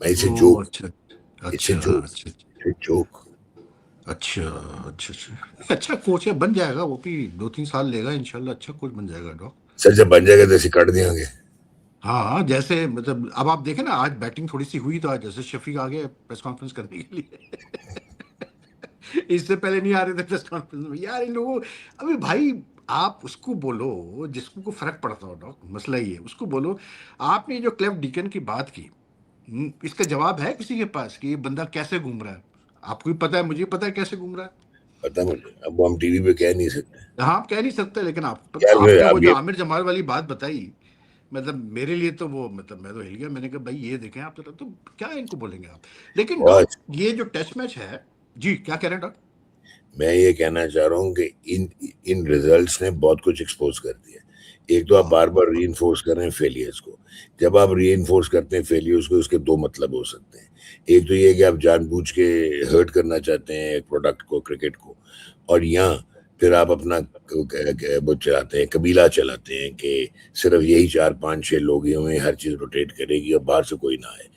भाई ओ इट्स ए जोक, अच्छा इट्स ए अच्छा जोक, अच्छा इट्स ए जोक। अच्छा अच्छा अच्छा। अच्छा कोच है, बन जाएगा वो भी, 2-3 साल लेगा इंशाल्लाह, अच्छा कोच बन जाएगा डॉग। सर जब बन जाएगा तो ऐसे काट देंगे। हाँ हाँ, जैसे मतलब अब आप देखें ना, आज बैटिंग थोड़ी सी हुई तो आज जैसे शफीक आ गए प्रेस कॉन्फ्रेंस करने के लिए। इससे पहले नहीं आ रहे थे प्रेस कॉन्फ्रेंस में यार इन लोगों। अबे भाई, आप उसको बोलो जिसको को फर्क पड़ता हो डॉग, मसला ये है, उसको बोलो। आपने जो क्लेफ डिकन की बात की, इसका जवाब है किसी के पास कि ये बंदा कैसे घूम रहा है? आपको भी पता है, मुझे भी पता है कैसे घूम रहा है। पता मुझे, अब वो हम टीवी पे कह नहीं सकते। हाँ, आप कह नहीं सकते, लेकिन आप यार फिर आपने वो अब जो ये आमिर जमाल वाली बात बताई, मतलब मेरे लिए तो वो, मतलब मैं तो हिल गया। मैंने कहा भाई ये देखें आप, तो क्या इनको बोलेंगे आप? लेकिन डॉग, बहुत, ये जो टेस्ट मैच है, जी क्या कह रहे हैं डॉग? मैं ये कहना चाह रहा हूँ कि इन इन रिजल्ट्स ने बहुत कुछ एक्सपोज कर दिया। एक तो आप हाँ बार बार री इन्फोर्स कर रहे हैं फेलियर्स को। जब आप री इन्फोर्स करते हैं फेलियर्स को, उसके दो मतलब हो सकते हैं। एक तो ये कि आप जानबूझ के हर्ट करना चाहते हैं एक प्रोडक्ट को, क्रिकेट को, और यहाँ फिर आप अपना वो चलाते हैं, कबीला चलाते हैं कि सिर्फ यही 4 5 6 लोग ही होंगे, हर चीज रोटेट करेगी और बाहर से कोई ना आए।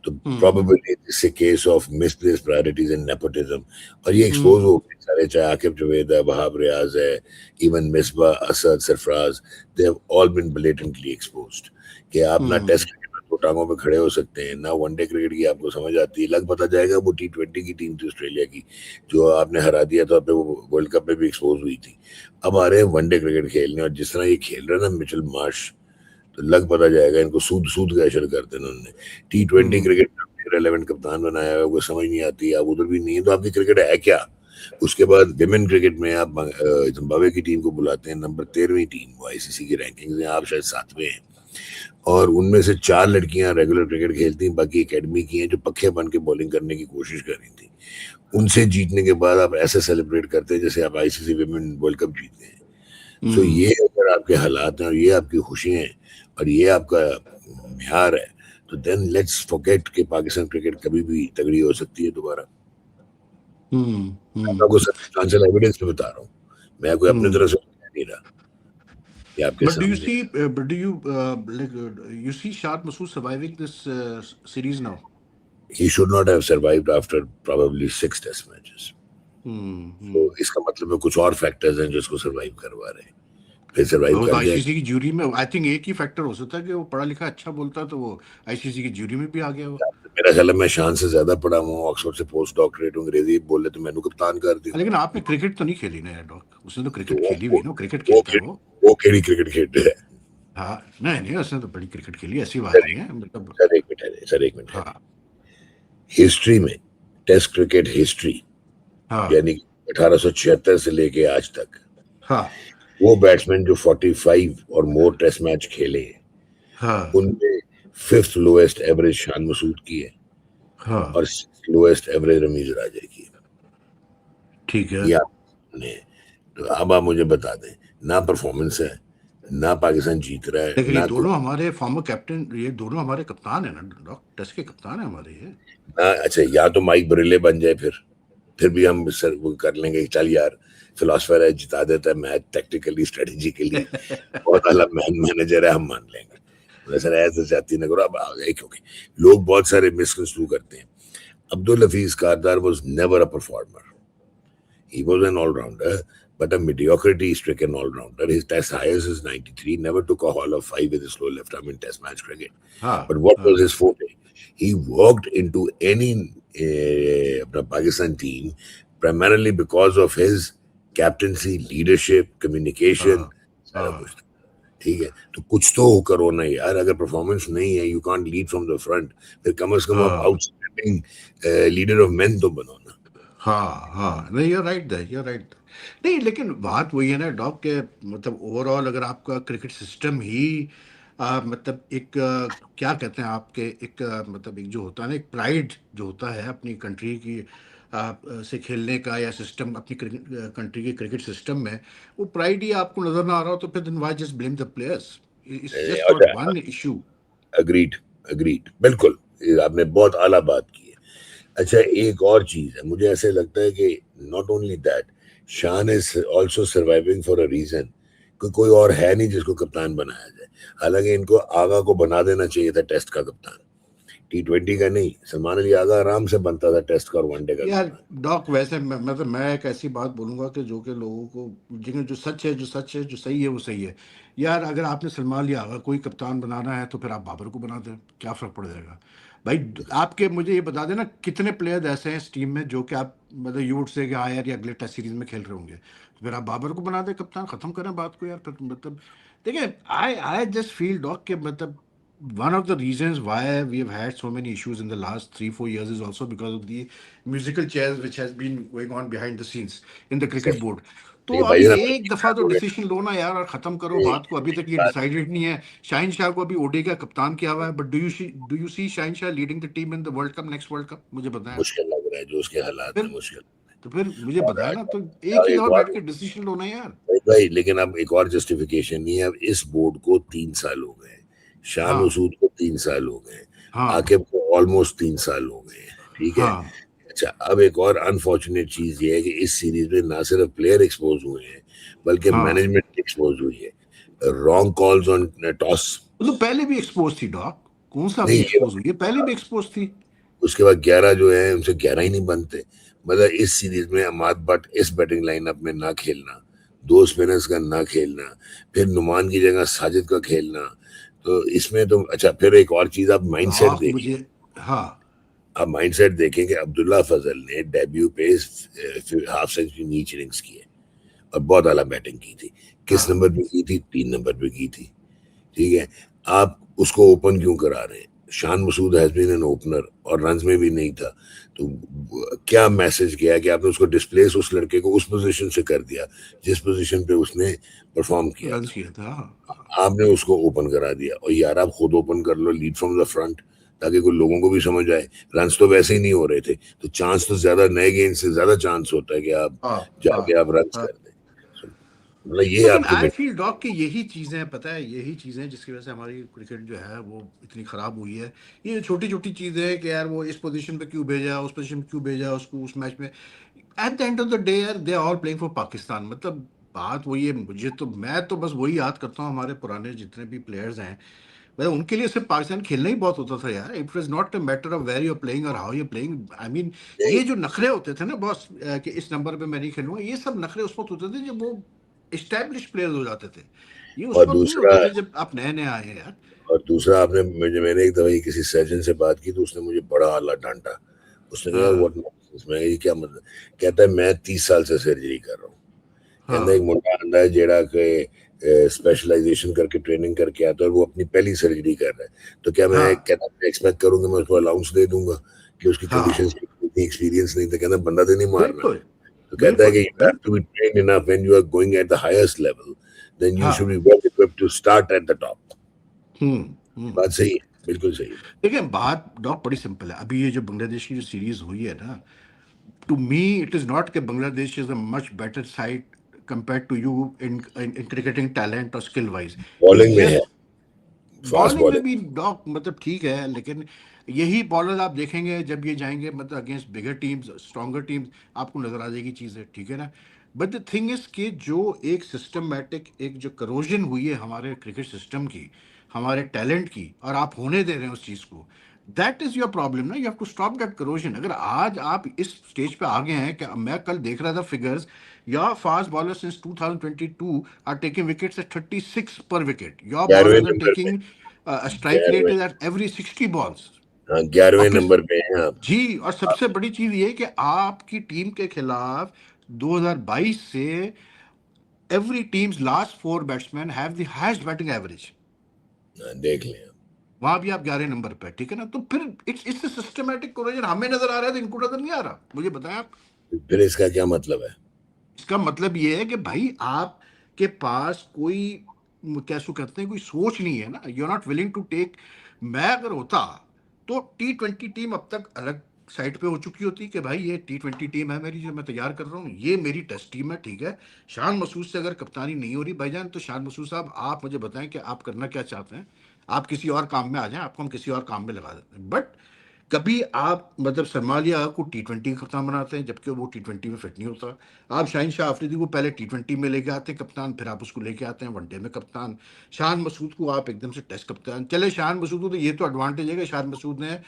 तो probably this A case of misplaced priorities and nepotism, और ये एक्सपोज हो गए सारे, चाहे आकिब जवेद है, वहाब रियाज है, even Misbah, Asad, Sarfaraz, they have all been blatantly exposed कि आप ना टेस्ट क्रिकेट में दो टांगों पे खड़े हो सकते हैं, ना वनडे क्रिकेट की आपको समझ आती है। लग पता जाएगा वो T20 की टीम थी ऑस्ट्रेलिया की, जो आपने हरा दिया था, वो वर्ल्ड कप में भी एक्सपोज हुई थी। अब आ रहे हैं वनडे क्रिकेट खेलने, और जिस तरह ये खेल रहे हैं ना मिचेल मार्श, तो लग पता जाएगा इनको सूद सूद का असर करते हैं उन्होंने। T20 क्रिकेट रेलेवेंट कप्तान बनाया है, वो समझ नहीं आती, आप उधर भी नहीं है, तो आपकी क्रिकेट है क्या? उसके बाद विमेन क्रिकेट में आप जिम्बाब्वे की टीम को बुलाते हैं, नंबर 13वीं टीम वो आईसीसी की रैंकिंग में, आप शायद 7वें हैं, और उनमें से 4 लड़कियां रेगुलर क्रिकेट खेलती हैं, बाकी एकेडमी की हैं जो पक्के बन के बॉलिंग करने की कोशिश कर रही थी। उनसे जीतने के बाद आप ऐसे सेलिब्रेट करते हैं जैसे आप आईसीसी विमेन वर्ल्ड कप जीते हैं। सो ये अगर आपके हालात हैं और ये आपकी खुशी हैं और ये आपका म्यार है, तो देन लेट्स फॉरगेट कि पाकिस्तान क्रिकेट कभी भी तगड़ी हो सकती है दोबारा। मैं आपको सब्सटेंशियल एविडेंस पे बता रहा हूँ, मैं कोई अपनी तरफ से कह नहीं रहा, ये आपके But do you सामने। see, but do you like you see Shad Masood surviving this series now? He should not have survived after probably 6 test matches. तो इसका मतलब है कुछ और फैक्टर्स हैं जो इसको सर्वाइव करवा रहे हैं, फिर सर्वाइव कर जाए। आईसीसी की ज्यूरी में आई थिंक एक ही फैक्टर हो सकता है कि वो पढ़ा लिखा अच्छा बोलता, तो वो आईसीसी की ज्यूरी में भी आ गया। वो मेरा ख्याल है मैं शान से ज्यादा पढ़ा हूँ, ऑक्सफोर्ड से पोस्ट डॉक्टरेट हूँ, अंग्रेजी बोले तो मैंने कप्तान कर दिया। लेकिन आपने क्रिकेट तो नहीं खेली ना यार डॉक, उसने तो क्रिकेट खेली हुई ना, क्रिकेट खेलता है वो खेली क्रिकेट खेल रहा है। हाँ नहीं उसने तो बड़ी क्रिकेट खेली, ऐसी बात नहीं है, मतलब सर एक मिनट है, हिस्ट्री में टेस्ट क्रिकेट हिस्ट्री, यानी 1876 से लेके आज तक, वो बैट्समैन जो 45 और मोर टेस्ट मैच खेले हैं, उनमें 5th lowest average Shan Masood की है, और 6th लोएस्ट एवरेज रमीज राजा की है। ठीक है, तो अब आप मुझे बता दें, ना परफॉर्मेंस है, ना पाकिस्तान जीत रहा है, लेकिन ना ये दोनों हमारे फॉर्मर कैप्टन, ये दोनों हमारे कप्तान है ना, टेस्ट के कप्तान है हमारे ये ना। अच्छा, या तो माइक ब्रेले बन जाए, फिर भी हम सर वो कर लेंगे, चल यार फिलोसफर है, जिता देता है मैच टैक्टिकली स्ट्रेटेजिकली, बहुत अलग मैनेजर है, हम मान लेंगे। सर ऐसे जाती ना करो, अब आ गए, क्योंकि लोग बहुत सारे मिसकंस्ट्रू करते हैं। Abdul Hafeez Kardar was never a performer, he was an all-rounder, but a mediocrity-stricken all-rounder. His test highest is 93, never took a Hall of 5 with a slow left arm in test match cricket. But what was his forte? He walked into any Pakistan team primarily because of his captaincy, leadership, communication, सारा कुछ। ठीक है, तो कुछ तो करो ना यार, अगर परफॉर्मेंस नहीं है, you can't lead from the front, फिर कम से कम आप आउटस्टैंडिंग लीडर ऑफ मेन तो बनो ना। नहीं, you're right there, you're right. नहीं, लेकिन बात वही है ना डॉग के, मतलब ओवरऑल अगर आपका क्रिकेट सिस्टम ही मतलब एक क्या कहते हैं आपके एक मतलब एक जो होता है ना, एक प्राइड जो होता है अपनी कंट्री की से खेलने का, या सिस्टम अपनी कंट्री के क्रिकेट सिस्टम में, वो प्राइड ही आपको नजर ना आ रहा हो, तो फिर then why just blame the players? It's just not one issue. Agreed, बिल्कुल, आपने बहुत आला बात की है। अच्छा, एक और चीज है, मुझे ऐसे लगता है कि not only that, Shan is also surviving for a reason, कोई और है नहीं जिसको कप्तान बनाया जाए। हालांकि इनको आगा को बना देना चाहिए था टेस्ट का कप्तान, T20 का नहीं। सलमान अली आगा आराम से बनता था टेस्ट का और वनडे का यार डॉक, वैसे मतलब मैं एक ऐसी बात बोलूंगा कि जो कि लोगों को, जिन्हें जो सच है, जो सही है वो सही है। यार अगर आपने सलमान अली आगा कोई कप्तान बनाना है, तो फिर आप बाबर को बना दें, क्या फ़र्क पड़ जाएगा भाई? आपके मुझे ये बता देना कितने प्लेयर ऐसे हैं इस टीम में जो कि आप मतलब यू वुड से कि हाँ यार ये अगले टेस्ट सीरीज में खेल रहे होंगे, तो फिर आप बाबर को बना दें कप्तान, ख़त्म करें बात को यार। फिर मतलब देखिए, आई जस्ट फील डॉक के मतलब one of the reasons why we have had so many issues in the last 3-4 years is also because of the musical chairs which has been going on behind the scenes in the cricket board. तो अभी एक दफा तो decision लो ना यार और खत्म करो बात को। अभी तक ये डिसाइडेड नहीं है। शाहीन शाह को अभी ओडी का कप्तान किया हुआ है, but do you see Shaheen Shah leading the team in the world cup, next world cup? मुझे बताया, मुश्किल लग रहा है जो उसके हालात है, मुश्किल। तो फिर मुझे बताया ना, तो एक ही और बैठ के डिसीजन लो ना यार भाई। लेकिन अब एक और जस्टिफिकेशन नहीं है, अब इस बोर्ड को 3 साल हो गए, शान मसूद को 3 साल हो गए, आकिब को ऑलमोस्ट 3 साल हो गए, ठीक है। अच्छा, अब एक और अनफॉर्चुनेट चीज ये है कि इस सीरीज में ना सिर्फ प्लेयर एक्सपोज हुए हैं बल्कि हाँ मैनेजमेंट एक्सपोज हुई है। Wrong calls on toss. वो तो पहले भी एक्सपोज थी डॉक, कौन सा अभी नहीं ये एक्सपोज हुई है, पहले भी एक्सपोज थी। उसके बाद 11 जो है उनसे 11 ही नहीं बनते। मतलब इस सीरीज में अमाद बट इस बैटिंग लाइनअप में ना खेलना, दो स्पिनर्स का ना खेलना, फिर नुमान की जगह साजिद का खेलना, तो इसमें तो अच्छा फिर एक और चीज आप माइंडसेट डॉक देखिए। मुझे, हाँ आप माइंडसेट देखेंगे अब्दुल्ला फजल ने डेब्यू पे हाफ सेंचुरी नीच इनिंग्स की है और बहुत आला बैटिंग की थी। किस हाँ नंबर पे की थी? 3 नंबर पे की थी। ठीक है, आप उसको ओपन क्यों करा रहे हैं? Shan Masood has been an opener और रन्स में भी नहीं था, तो क्या मैसेज गया कि आपने उसको डिस्प्लेस उस लड़के को उस पोजीशन से कर दिया जिस पोजीशन पे उसने परफॉर्म किया रन था। किया था, हाँ। आपने उसको ओपन करा दिया और यार आप खुद ओपन कर लो, लीड फ्रॉम द फ्रंट, ताकि कोई लोगों को भी समझ आए। रन्स तो वैसे ही नहीं हो रहे थे, तो चांस तो ज्यादा नए गेंद से ज्यादा चांस होता है कि आप हाँ हाँ जाके आप रन्स हाँ। कर दें। मतलब ये लेकिन आपकी आई फील डॉग कि यही चीज़ें, पता है, यही चीज़ें जिसकी वजह से हमारी क्रिकेट जो है वो इतनी ख़राब हुई है। ये छोटी छोटी चीज़ें हैं कि यार वो इस पोजीशन पे क्यों भेजा, उस पोजीशन पे क्यों भेजा उसको उस मैच में। At the end of the day यार they all playing for Pakistan. मतलब बात वही है, मुझे तो, मैं तो बस वही याद करता हूँ हमारे पुराने जितने भी प्लेयर्स हैं, मतलब उनके लिए सिर्फ पाकिस्तान खेलना ही बहुत होता था यार। It was not a matter of where you playing और how you playing, I mean नहीं। ये जो नखरे होते थे ना बॉस, कि इस नंबर पे मैं नहीं खेलूंगा, ये सब नखरे उस वक्त होते थे जब वो इस्टेब्लिश प्लेयर्स हो जाते थे। ये उस और वक्त नहीं दूसरा होते थे जब आप नए नए आए हैं यार। आपने मैंने एक दफा किसी सर्जन से बात की तो उसने मुझे बड़ा आला डांटा। उसने कहा हाँ व्हाट नॉनसेंस। मैं ये क्या मतलब? कहता है मैं 30 साल से सर्जरी कर रहा हूँ। कहता है एक हाँ मुंडा आंदा है जेड़ा के स्पेशलाइजेशन करके ट्रेनिंग करके आता है और वो अपनी पहली सर्जरी कर रहा है, तो क्या मैं हाँ कहता मैं एक्सपेक्ट करूंगा मैं उसको अलाउंस दे दूंगा कि उसकी कंडीशन हाँ इतनी एक्सपीरियंस नहीं था? कहता बंदा तो नहीं मारना। बिल्कुल तो कहता है बिल्कुल कि यू हैव टू बिल्कुल। Be trained enough when you are going at the highest level, then you should हाँ be well equipped to start at the top. हम्म। बात सही है, बिल्कुल सही है। देखिए बात डॉक बड़ी सिंपल है। अभी ये जो बांग्लादेश की जो सीरीज हुई है ना, to me it is not that Bangladesh is a much better side compared to you in cricketing talent or skill wise. Bowling में है, Yes, फास्ट बॉलिंग में बॉलिंग। भी डॉक मतलब ठीक है, लेकिन यही बॉलर आप देखेंगे जब ये जाएंगे मतलब अगेंस्ट बिगर टीम्स, स्ट्रॉन्गर टीम्स, आपको नजर आ जाएगी चीज़ें, ठीक है ना। बट द थिंग इज कि जो एक सिस्टमैटिक एक जो करोजन हुई है हमारे क्रिकेट सिस्टम की, हमारे टैलेंट की, और आप होने दे रहे हैं उस चीज़ को, दैट इज योर प्रॉब्लम ना। You have to stop that corrosion. अगर आज आप इस स्टेज पे आ गए हैं कि मैं कल देख रहा था figures, your fast bowler since 2022 are taking wickets at 36 per wicket, your 11वें बॉलर्स आर नंबर पे। टेकिंग स्ट्राइक रेट 11वें। Is at every 60 balls. हाँ, और 11वें फिर नंबर पे हैं आप। जी, और सबसे बड़ी चीज ये कि आपकी टीम के खिलाफ 2022 से every teams last four batsman have the highest batting average. हाँ, देख लें आप। वहां भी आप 11 नंबर पे, ठीक है ना। तो फिर इट्स सिस्टमैटिक कोरिजन हमें नजर आ रहा है तो इनको नजर नहीं आ रहा, मुझे बताएं आप। फिर इसका क्या मतलब है? इसका मतलब ये है कि भाई आपके पास कोई, कैसे कहते हैं, कोई सोच नहीं है ना। You are not willing to take. मैं अगर होता तो T20 टीम अब तक अलग साइड पे हो चुकी होती कि भाई ये T20 टीम है मेरी जो मैं तैयार कर रहा हूँ, ये मेरी टेस्ट टीम है, ठीक है। शान मसूद से अगर कप्तानी नहीं हो रही भाईजान, तो शान मसूद साहब आप मुझे बताएं कि आप करना क्या चाहते हैं। आप किसी और काम में आ जाएं, आपको हम किसी और काम में लगा देते हैं। बट कभी आप मतलब सरमालिया को T20 का कप्तान बनाते हैं जबकि वो T20 में फिट नहीं होता। आप शाहिन शाह अफरीदी को पहले T20 में लेके आते हैं कप्तान, फिर आप उसको लेके आते हैं वनडे में कप्तान। शान मसूद को आप एकदम से टेस्ट कप्तान, चले शान मसूद को तो ये तो एडवांटेज है कि शान मसूद ने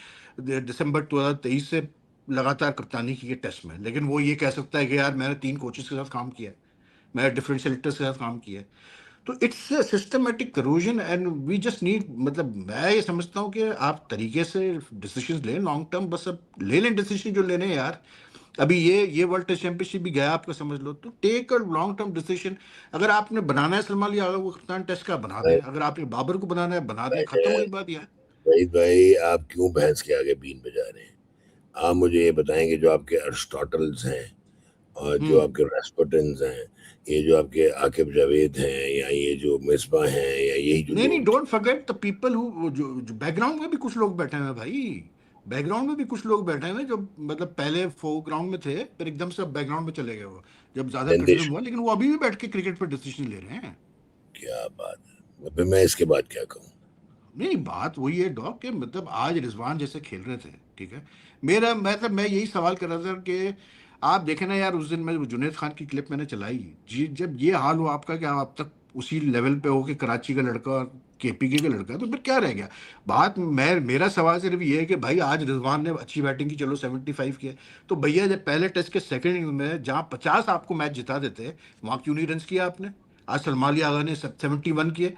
दिसंबर 2023 से लगातार कप्तानी की है टेस्ट में, लेकिन वो ये कह सकता है कि यार मैंने 3 कोचेस के साथ काम किया है, मैंने डिफरेंट सेलेक्टर्स के साथ काम किया है। तो it's systematic corrosion and we just need, मतलब मैं ये समझता हूँ कि आप तरीके से डिसीजन लें लॉन्ग टर्म, बस अब ले लें डिसीजन जो लेने हैं यार। अभी ये वर्ल्ड टेस्ट चैंपियनशिप भी गया आपका, समझ लो, तो take a long term decision. अगर आपने बनाना है सलमान लिया को कप्तान टेस्ट का, बना दें। अगर आपने बाबर को बनाना है, बना दें, खत्म मैंने हुई बात यार। वहीद भाई, आप क्यों भैंस के आगे बीन बजा रहे हैं? आप मुझे ये बताएंगे जो आपके अरिस्टोटल्स हैं और जो हम्म। आपके रास्पुटिन्स हैं, ये जो आपके आकिब जावेद हैं, या ये जो मिसबा हैं, या यही जो नहीं नहीं, लोग थे। Don't forget the people who, जो बैकग्राउंड में भी कुछ लोग बैठे हैं भाई। बैकग्राउंड में भी कुछ लोग बैठे हैं जो मतलब पहले फोरग्राउंड में थे, फिर एकदम से बैकग्राउंड में चले गए वो, जब ज्यादा क्रिटिसिज्म निंदिश। हुआ, लेकिन वो अभी भी बैठ के क्रिकेट पर डिसीजन ले रहे हैं। क्या बात है, फिर मैं इसके बाद क्या कहूँ? नहीं, बात वही है डॉक कि मतलब आज रिजवान जैसे खेल रहे थे, ठीक है, मेरा मतलब मैं यही सवाल कर रहा था कि आप देखें ना यार, उस दिन मैं वो जुनैद खान की क्लिप मैंने चलाई जी, जब ये हाल हुआ आपका कि आप अब तक उसी लेवल पे हो कि कराची का लड़का और केपीके का लड़का, तो फिर क्या रह गया बात। मैं मेरा सवाल सिर्फ ये है कि भाई आज रिजवान ने अच्छी बैटिंग की, चलो 75 किया, तो भैया जब पहले टेस्ट के सेकंड इनिंग में जहाँ 50 आपको मैच जिता देते, वहाँ क्यों नहीं रन किया आपने? आज सलमान आगा ने 71 किए,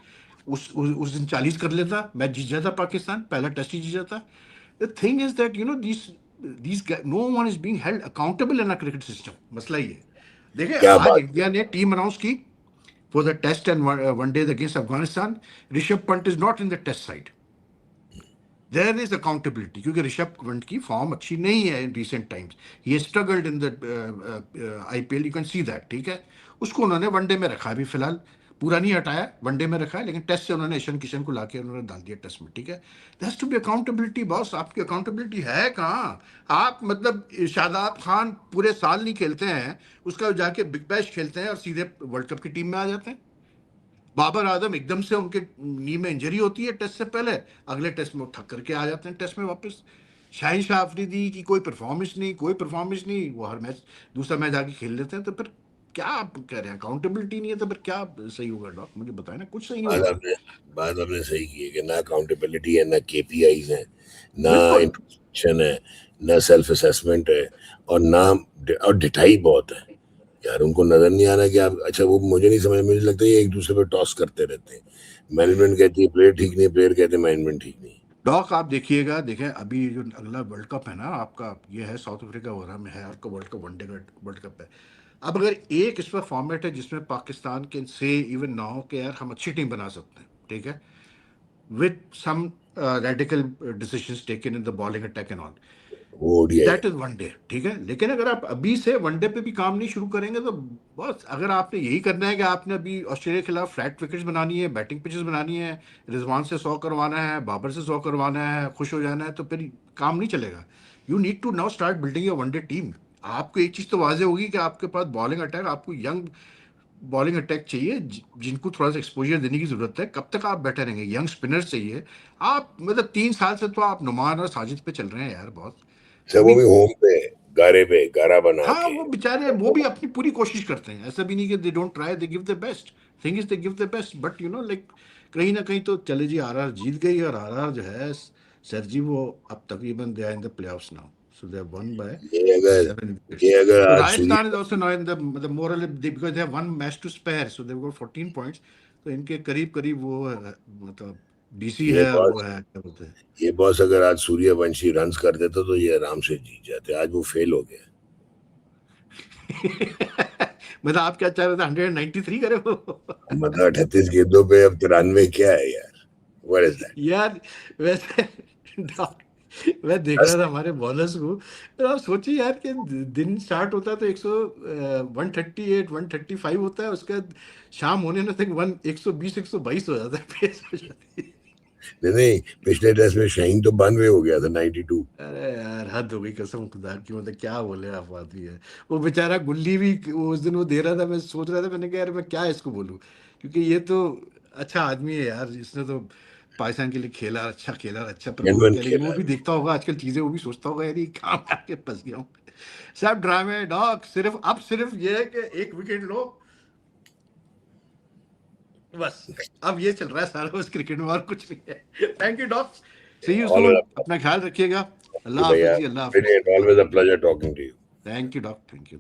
उस दिन 40 कर लेता, मैच जीत जाता, पाकिस्तान पहला टेस्ट ही जीत जाता। The thing is that these no one is being held accountable in a cricket system। मसला ही है। देखिए क्या आज बात। इंडिया ने टीम अनाउंस की for the test and one day against Afghanistan. Rishabh Pant is not in the test side, there is accountability, क्योंकि ऋषभ पंत की फॉर्म अच्छी नहीं है in recent times, he struggled in the IPL, you can see that, ठीक है। उसको उन्होंने वनडे में रखा, अभी फिलहाल पूरा नहीं हटाया, वनडे में रखा है, लेकिन टेस्ट से उन्होंने ईशान किशन को लाके उन्होंने डाल दिया टेस्ट में, ठीक है। That's to be accountability boss, आपकी अकाउंटेबिलिटी है कहाँ? आप मतलब शादाब खान पूरे साल नहीं खेलते हैं, उसका जाके बिग बैश खेलते हैं और सीधे वर्ल्ड कप की टीम में आ जाते हैं। बाबर आजम एकदम से उनके नी में इंजरी होती है टेस्ट से पहले, अगले टेस्ट में वो थक करके आ जाते हैं टेस्ट में वापस। शाहिन शाह अफरीदी की कोई परफॉर्मेंस नहीं, कोई परफॉर्मेंस नहीं, वो हर मैच दूसरा मैच आके खेल लेते हैं, तो फिर क्या आप कह रहे हैं अकाउंटेबिलिटी नहीं है, तो फिर क्या सही होगा डॉक? मुझे बताए ना, कुछ सही नहीं बात होगा। आपने बात आपने सही की है कि ना अकाउंटेबिलिटी है, ना केपीआईज है, ना बिल्कुल। इंट्रोस्पेक्शन है, ना सेल्फ असेसमेंट है, और ना और ढिठाई बहुत है यार। उनको नजर नहीं आ रहा कि आप, अच्छा वो मुझे नहीं समझ, मुझे लगता है ये एक दूसरे पे टॉस करते रहते हैं। मैनेजमेंट कहती है प्लेयर ठीक नहीं, प्लेयर कहते हैं मैनेजमेंट ठीक नहीं। डॉक आप देखिएगा, देखें अभी जो अगला वर्ल्ड कप है ना आपका, ये है साउथ अफ्रीका हो रहा में है आपका वर्ल्ड कप, वनडे का वर्ल्ड कप है। अब अगर एक इस पर फॉर्मेट है जिसमें पाकिस्तान के से इवन ना हो कि यार हम अच्छी टीम बना सकते हैं, ठीक है, with some radical decisions taken in the bowling attack and all, वो ओडीआई दैट है। इज वनडे, ठीक है। लेकिन अगर आप अभी से वनडे पे भी काम नहीं शुरू करेंगे तो बस, अगर आपने यही करना है कि आपने अभी ऑस्ट्रेलिया के खिलाफ फ्लैट विकेट्स बनानी है, बैटिंग पिचेस बनानी है, रिजवान से 100 करवाना है, बाबर से 100 करवाना है, खुश हो जाना है, तो फिर काम नहीं चलेगा। You need to now start building your one day team. आपको एक चीज़ तो वाजे होगी कि आपके पास बॉलिंग अटैक, आपको यंग बॉलिंग अटैक चाहिए, जिनको थोड़ा सा एक्सपोजर देने की जरूरत है। कब तक आप बैठे रहेंगे? यंग स्पिनर्स चाहिए। आप मतलब 3 साल से तो आप नुमान और साजिद पे चल रहे हैं यार, बहुत सर वो अभी। भी होम पे, गारे पे गारा बना हाँ के। वो बेचारे, वो भी अपनी पूरी कोशिश करते हैं, ऐसा भी नहीं कि they don't try, they give the best. Thing is they give the best, but you know like कहीं ना कहीं तो चले जी, आरआर जीत गई, और आरआर जो है सर जी वो अब तकरीबन they are in the playoffs now, so they have won by ये अगर 7 विकेट्स। ये अगर तो आज Rajasthan is sure, also now in the moral, because they have won match to spare, so they got 14 points. तो इनके करीब करीब वो मतलब डीसी ये है और वो बॉस है क्या बोलते हैं। ये बॉस अगर आज सूर्यवंशी रन्स कर देता तो ये आराम से जीत जाते, आज वो फेल हो गया। मतलब आप क्या चाह रहे थे, 193 करे वो? मतलब 38 गेंदों पे अब 93 क्या है यार, व्हाट इज दैट। यार वैसे मैं देख रहा था हमारे बॉलर्स को, तो आप सोचिए यार कि दिन स्टार्ट होता है तो 138 135 होता है, उसका शाम होने में तक 120 122 हो जाता है, पेस हो जाती है। नहीं नहीं, पिछले टेस्ट में शाहीन तो 92 हो गया था, 92। अरे यार हद हो गई कसम खुदा की, मतलब क्या बोले आप, आती है वो बेचारा गुल्ली भी उस दिन वो दे रहा था, मैं सोच रहा था, मैंने कहा यार मैं क्या इसको बोलूं, क्योंकि ये तो अच्छा आदमी है यार, इसने तो पाकिस्तान के लिए खेला, अच्छा खेला, अच्छा परफॉर्म जेनवन किया, लेकिन वो खेला। भी देखता होगा आजकल चीजें, वो भी सोचता होगा यार ये कहाँ पे आके फंस गया हूँ। सब ड्रामे डॉग, सिर्फ अब सिर्फ ये है कि एक विकेट लो, बस अब ये चल रहा है सारा उस क्रिकेट में, और कुछ नहीं है। Thank you dog, see you all soon, अपना ख्याल रखिए। अल्लाह हाफिज भैया, जी, अल्लाह हाफिज। Always a pleasure talking to you. Thank you dog, thank you.